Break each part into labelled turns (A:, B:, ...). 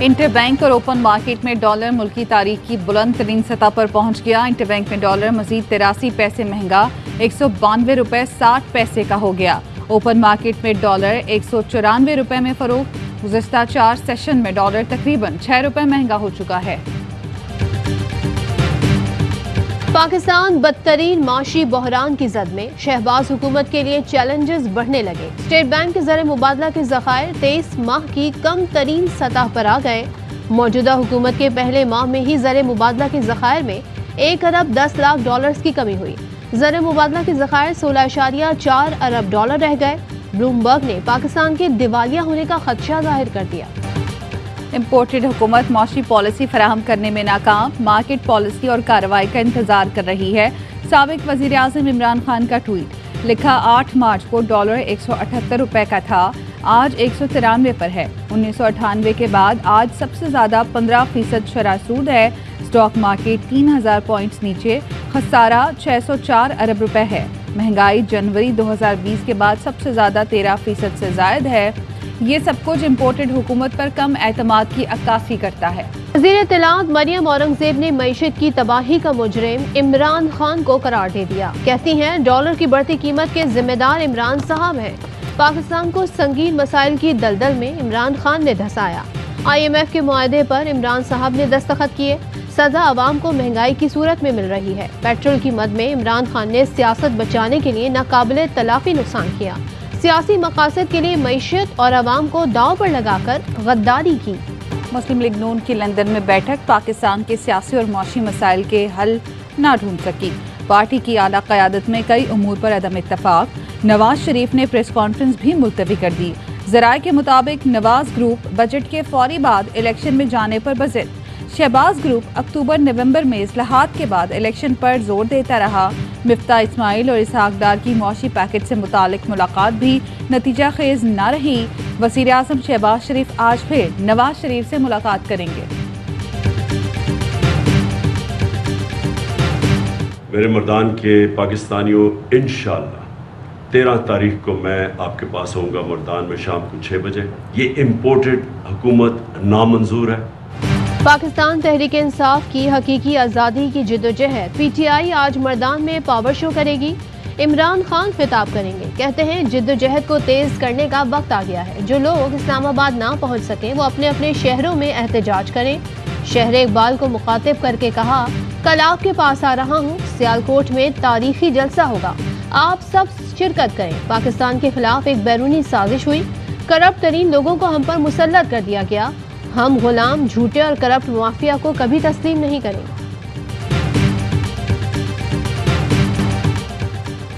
A: Interbank और open market में dollar मुल्की तारीख की बुलंद तरीन सतह पर पहुंच गया। इंटरबैंक में डॉलर मजीद 83 पैसे महंगा 192 रुपए 60 पैसे का हो गया। ओपन मार्केट में डॉलर 194 रुपए में फरोख्त। गुज़िश्ता 4 सेशन में डॉलर तकरीबन 6 रुपए महंगा हो चुका है।
B: पाकिस्तान बदतरीन माशी बहरान की जद में, शहबाज हुकूमत के लिए चैलेंजेस बढ़ने लगे। स्टेट बैंक के ज़र मुबादला के ज़खायर 23 माह की कम तरीन सतह पर आ गए। मौजूदा हुकूमत के पहले माह में ही ज़र मुबादला के ज़खायर में 1 अरब 10 लाख डॉलर्स की कमी हुई। ज़र मुबादला के ज़खायर 16.4 अरब डॉलर रह गए। ब्लूमबर्ग ने पाकिस्तान के दिवालिया होने का खदशा जाहिर कर दिया।
A: इम्पोर्टेड हुकूमत मौशी पॉलिसी फराहम करने में नाकाम, मार्केट पॉलिसी और कार्रवाई का इंतजार कर रही है। साबिक वज़ीर आज़म इमरान खान का ट्वीट, लिखा 8 मार्च को डॉलर 178 रुपए का था, आज 193 पर है। 1998 के बाद आज सबसे ज़्यादा 15% शरह सूद है। स्टॉक मार्केट 3000 पॉइंट्स नीचे, खसारा 604 अरब रुपए है। महंगाई जनवरी 2020 के बाद सबसे ज़्यादा 13% से ज़ायद है। ये सब कुछ इम्पोर्टेड हुकूमत पर कम एतमाद की अक्कासी करता है।
B: वज़ीर इत्तलात मरियम औरंगज़ेब ने मईशत की तबाही का मुजरिम इमरान खान को करार दे दिया। कहती हैं डॉलर की बढ़ती कीमत के जिम्मेदार इमरान साहब हैं। पाकिस्तान को संगीन मसाइल की दलदल में इमरान खान ने धंसाया। IMF के मुआहदे पर इमरान साहब ने दस्तखत किए। सजा आवाम को महंगाई की सूरत में मिल रही है। पेट्रोल की मद में इमरान खान ने सियासत बचाने के लिए नाकाबिले तलाफी नुकसान किया। सियासी मकासद के लिए मईशत और आवाम को दांव पर लगाकर गद्दारी की।
A: मुस्लिम लीग नून की लंदन में बैठक पाकिस्तान के सियासी और मौशी मसाइल के हल न ढूंढ सकी। पार्टी की आला क़यादत में कई उमूर पर अदम इत्तफाक। नवाज शरीफ ने प्रेस कॉन्फ्रेंस भी मुलतवी कर दी। ज़राए के मुताबिक नवाज ग्रुप बजट के फौरी बाद इलेक्शन में जाने पर बज़िद। शहबाज ग्रुप अक्टूबर नवंबर में इस्लाहात के बाद इलेक्शन पर जोर देता रहा। मिफ्ता इस्माइल और इसहाक डार की मौशी पैकेज से मुतालिक मुलाकात भी नतीजा खेज न रही। वज़ीर आज़म शहबाज शरीफ आज फिर नवाज शरीफ से मुलाकात करेंगे।
C: मेरे मर्दान के पाकिस्तानियों, इंशाअल्लाह 13 तारीख को मैं आपके पास आऊँगा मर्दान में शाम को 6 बजे। ये इम्पोर्टेड हुकूमत नामंजूर है।
B: पाकिस्तान तहरीक इंसाफ की हकीकी आज़ादी की जिद्दोजहद PTI आज मर्दान में पावर शो करेगी। इमरान खान खिताब करेंगे। कहते हैं जिद्दोजहद को तेज करने का वक्त आ गया है। जो लोग इस्लामाबाद ना पहुंच सकें वो अपने अपने शहरों में एहतजाज करें। शहर इकबाल को मुखातिब करके कहा, कल आपके पास आ रहा हूँ, सियालकोट में तारीखी जलसा होगा, आप सब शिरकत करें। पाकिस्तान के खिलाफ एक बैरूनी साजिश हुई, करप्ट तरीन लोगों को हम पर मुसल्लत कर दिया गया। हम गुलाम, झूठे और करप्ट माफिया को कभी तस्लीम नहीं करेंगे।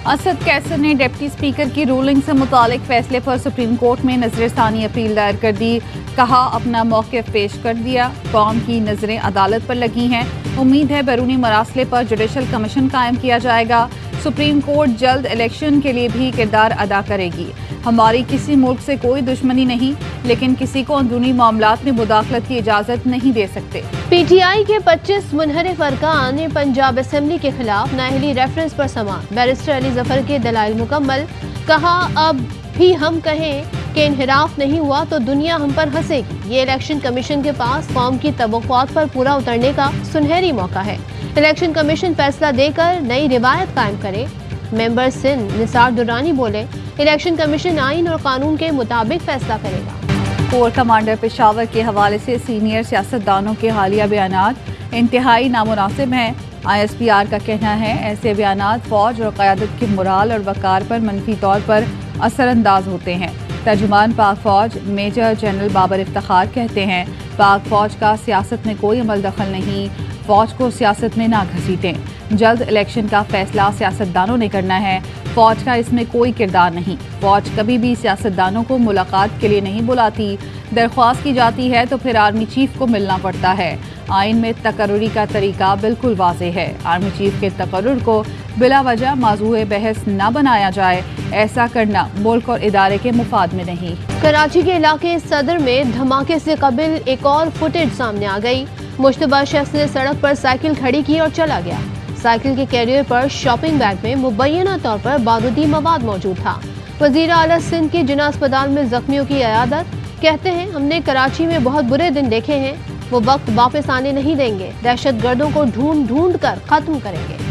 A: असद कैसर ने डिप्टी स्पीकर की रूलिंग से मुतालिक फैसले पर सुप्रीम कोर्ट में नजरसानी अपील दायर कर दी। कहा, अपना मौक़िफ़ पेश कर दिया, कौम की नजरें अदालत पर लगी हैं। उम्मीद है बैरूनी मरासले पर जुडिशल कमीशन कायम किया जाएगा। सुप्रीम कोर्ट जल्द इलेक्शन के लिए भी किरदार अदा करेगी। हमारी किसी मुल्क से कोई दुश्मनी नहीं, लेकिन किसी को अंदरूनी मामलात में मुदाखलत की इजाज़त नहीं दे सकते।
B: PTI के 25 मुनहरिफ अरकान ने पंजाब असेंबली के खिलाफ नाअहली रेफरेंस पर समान। बैरिस्टर अली जफर के दलाइल मुकम्मल। कहा, अब भी हम कहें कि इनहिराफ नहीं हुआ तो दुनिया हम पर हंसेगी। ये इलेक्शन कमीशन के पास कौम की तवक्कुआत पर पूरा उतरने का सुनहरी मौका है। इलेक्शन कमीशन फैसला देकर नई रिवायत कायम करे। मेंबर सिंध निसार दुरानी बोले, इलेक्शन कमीशन आइन और कानून के मुताबिक फैसला करेगा।
A: कोर कमांडर पेशावर के हवाले से सीनियर सियासतदानों के हालिया बयानात इंतहाई नामुनासिब हैं। ISPR का कहना है ऐसे बयानात फौज और क़यादत के मोराल और वक़ार पर मनफी तौर पर असरअंदाज होते हैं। तर्जुमान पाक फौज मेजर जनरल बाबर इफ्तिखार कहते हैं, पाक फौज का सियासत में कोई अमल दखल नहीं, फौज को सियासत में ना घसीटें। जल्द इलेक्शन का फैसला सियासतदानों ने करना है, फौज का इसमें कोई किरदार नहीं। फौज कभी भी सियासतदानों को मुलाकात के लिए नहीं बुलाती। दरख्वास्त की जाती है तो फिर आर्मी चीफ को मिलना पड़ता है। आइन में तकर्रुरी का तरीका बिल्कुल वाज़ेह है। आर्मी चीफ के तकर्रुर को बिला वजह मौज़ूए बहस न बनाया जाए। ऐसा करना मुल्क और इदारे के मुफाद में नहीं।
B: कराची के इलाके सदर में धमाके से कबिल एक और फुटेज सामने आ गई। मुश्तबा शख्स ने सड़क पर साइकिल खड़ी की और चला गया। साइकिल के कैरियर पर शॉपिंग बैग में मुबैना तौर पर बारूदी मवाद मौजूद था। वजीर आला सिंध के जिना अस्पताल में जख्मियों की इयादत। कहते हैं हमने कराची में बहुत बुरे दिन देखे हैं, वो वक्त वापस आने नहीं देंगे, दहशतगर्दों को ढूंढ ढूंढ कर खत्म करेंगे।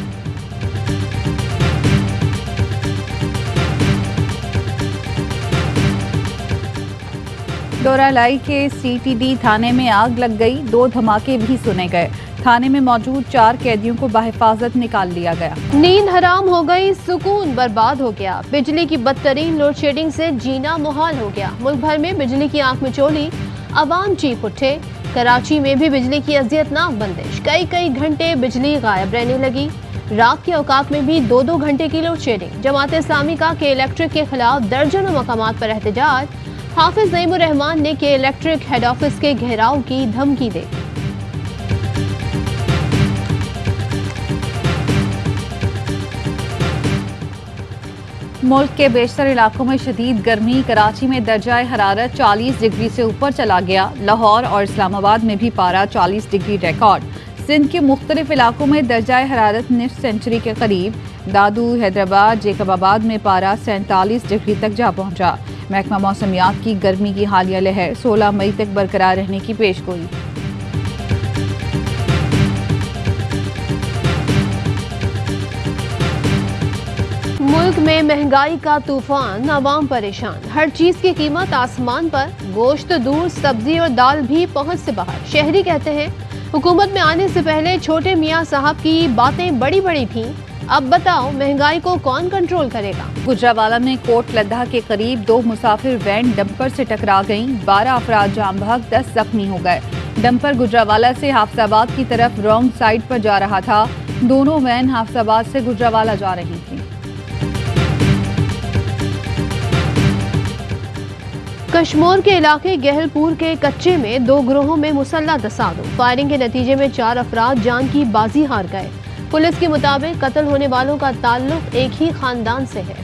A: दोरालाई के सीटीडी थाने में आग लग गई, 2 धमाके भी सुने गए। थाने में मौजूद 4 कैदियों को बाहिफाजत निकाल लिया गया।
B: नींद हराम हो गई, सुकून बर्बाद हो गया। बिजली की बदतरीन लोड शेडिंग से जीना मुहाल हो गया। मुल्क भर में बिजली की आंख मिचोली, अवाम चीख उठे। कराची में भी बिजली की अजियतनाक बंदिश, कई घंटे बिजली गायब रहने लगी। रात के औकात में भी 2-2 घंटे की लोड शेडिंग। जमात इस्लामी का के इलेक्ट्रिक के खिलाफ दर्जनों मकामात पर एहतजाज। हाफिज नईमुर रहमान ने के इलेक्ट्रिक हेड ऑफिस के घेराव की धमकी दी।
A: मुल्क के बेशतर इलाकों में शदीद गर्मी। कराची में दर्जा हरारत 40 डिग्री से ऊपर चला गया। लाहौर और इस्लामाबाद में भी पारा 40 डिग्री रिकॉर्ड। सिंध के मुख्तलिफ इलाकों में दर्जा हरारत निफ्स सेंचुरी के करीब। दादू, हैदराबाद, जेकबाबाद में पारा 47 डिग्री तक जा पहुंचा। महकमा मौसमियात की गर्मी की हालिया लहर 16 मई तक बरकरार रहने की पेशगोई।
B: मुल्क में महंगाई का तूफान, अवाम परेशान। हर चीज की कीमत आसमान पर। गोश्त, दूध, सब्जी और दाल भी पहुंच से बाहर। शहरी कहते हैं हुकूमत में आने से पहले छोटे मियाँ साहब की बातें बड़ी बड़ी थीं, अब बताओ महंगाई को कौन कंट्रोल करेगा।
A: गुजरावाला में कोट लद्दा के करीब 2 मुसाफिर वैन डंपर से टकरा गईं। 12 अफराद जाम बहक, 10 जख्मी हो गए। डंपर गुजरावाला से हाफिजाबाद की तरफ रॉन्ग साइड पर जा रहा था। दोनों वैन हाफिजाबाद से गुजरावाला जा रही थी।
B: कश्मीर के इलाके गहलपुर के कच्चे में 2 गिरोहों में मुसल्लह तसादुम। फायरिंग के नतीजे में 4 अफराद जान की बाजी हार गए। पुलिस के मुताबिक कत्ल होने वालों का ताल्लुक एक ही खानदान से है।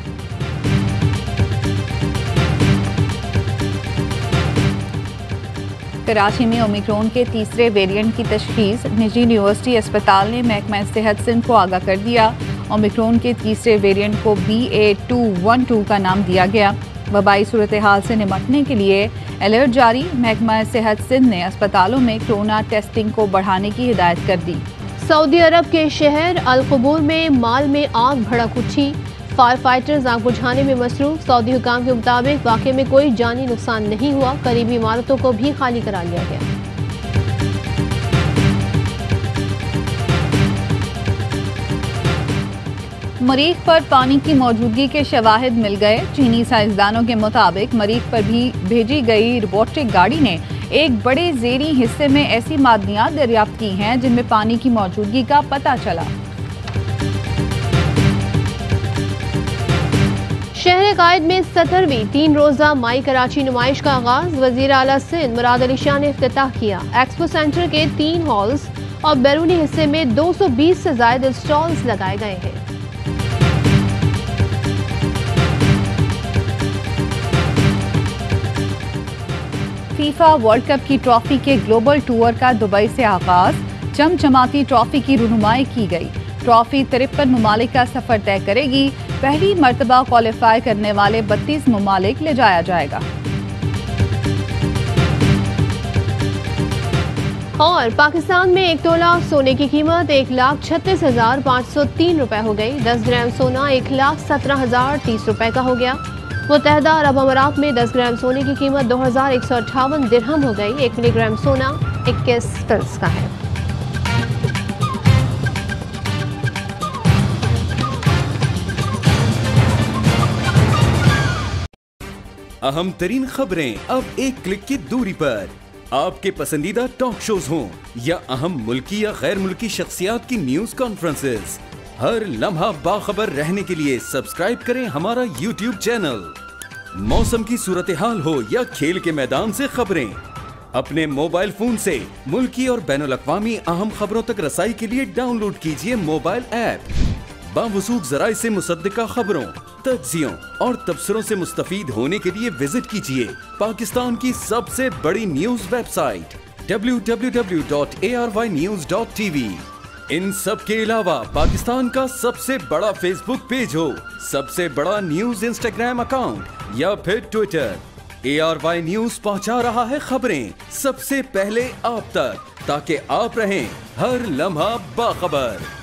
A: कराची में ओमिक्रॉन के तीसरे वेरिएंट की तशखीस। निजी यूनिवर्सिटी अस्पताल ने महकमा सेहत सिंध को आगाह कर दिया। ओमिक्रॉन के तीसरे वेरिएंट को BA.212 का नाम दिया गया। वबाई सूरत हाल से निपटने के लिए अलर्ट जारी। महकमा सेहत सिंध ने अस्पतालों में कोरोना टेस्टिंग को बढ़ाने की हिदायत कर दी।
B: सऊदी अरब के शहर अल कुबूर में माल में आग भड़क उठी। फायर फाइटर्स आग बुझाने में मसरूफ। सऊदी हुकाम के मुताबिक वाक़े में कोई जानी नुकसान नहीं हुआ। करीबी इमारतों को भी खाली करा लिया गया।
A: मरीख पर पानी की मौजूदगी के शवाहिद मिल गए। चीनी साइंसदानों के मुताबिक मरीख पर भी भेजी गई रोबोटिक गाड़ी ने एक बड़े ज़ेरी हिस्से में ऐसी मादनियात दरियाफ्त की हैं जिनमें पानी की मौजूदगी का पता चला।
B: शहर कायद में 17वीं 3 रोज़ा माई कराची नुमाइश का आगाज। वजीर आला सिंध मुराद अली शाह ने इफ्तिताह किया। एक्सपो सेंटर के 3 हॉल्स और बैरूनी हिस्से में 220 से ज्यादा स्टॉल्स लगाए गए हैं।
A: फीफा वर्ल्ड कप की ट्रॉफी के ग्लोबल टूर का दुबई से आगाज। चमचमाती ट्रॉफी की रुनुमाई की गई। ट्रॉफी 53 ममालिक का सफर तय करेगी। पहली मर्तबा क्वालिफाई करने वाले 32 ममालिक ले जाया जाएगा।
B: और पाकिस्तान में 1 तोला सोने की कीमत 1,36,503 रुपए हो गई। 10 ग्राम सोना 1,17,030 रुपए का हो गया। मुत्तहदा अरब अमारात में 10 ग्राम सोने की कीमत 2,158 दिरहम हो गई। 1 मिलीग्राम सोना 21 फिल्स का है।
D: अहम तरीन खबरें अब एक क्लिक की दूरी पर। आपके पसंदीदा टॉक शोज हों या अहम मुल्की या गैर मुल्की शख्सियात की न्यूज कॉन्फ्रेंसेस, हर लम्हा बाखबर रहने के लिए सब्सक्राइब करें हमारा YouTube चैनल। मौसम की सूरत हाल हो या खेल के मैदान से खबरें, अपने मोबाइल फोन से मुल्की और बैनुल अक़वामी अहम खबरों तक रसाई के लिए डाउनलोड कीजिए मोबाइल ऐप। बावसूख ज़राए से मुसद्दिका खबरों, तज्ज़ियों और तबसरों से मुस्तफीद होने के लिए विजिट कीजिए पाकिस्तान की सबसे बड़ी न्यूज वेबसाइट www.arYnews.tv। इन सब के अलावा पाकिस्तान का सबसे बड़ा फेसबुक पेज हो, सबसे बड़ा न्यूज इंस्टाग्राम अकाउंट या फिर ट्विटर, ARY न्यूज पहुंचा रहा है खबरें सबसे पहले आप तक, ताकि आप रहें हर लम्हा बाखबर।